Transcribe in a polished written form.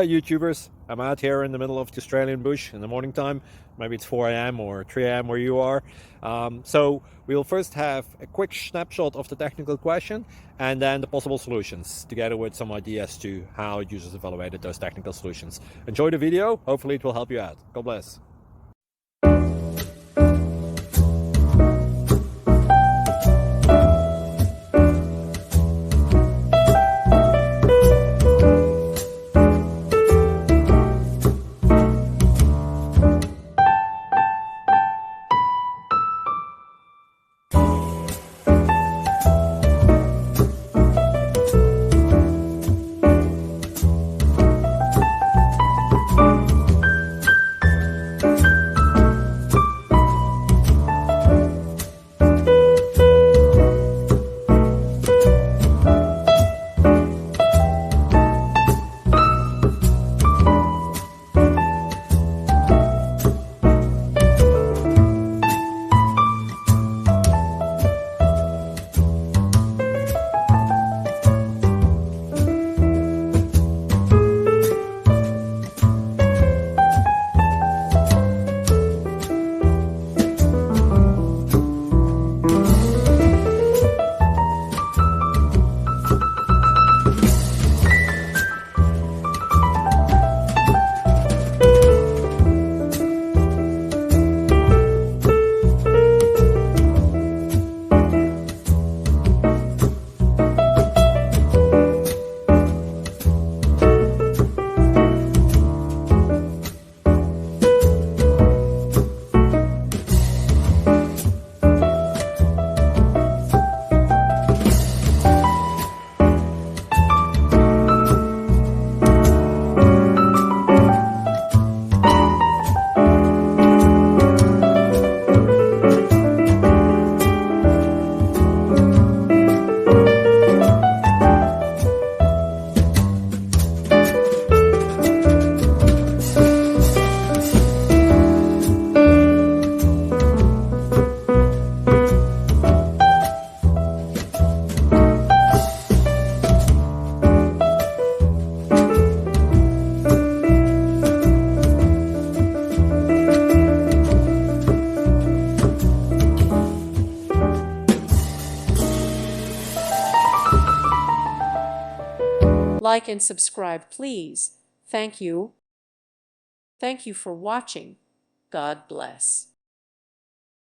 Hi YouTubers, I'm out here in the middle of the Australian bush in the morning time. Maybe it's 4 a.m. or 3 a.m. where you are. So we'll first have a quick snapshot of the technical question and then the possible solutions, together with some ideas to how users evaluated those technical solutions. Enjoy the video, hopefully it will help you out. God bless. Like and subscribe, please. Thank you. Thank you for watching. God bless.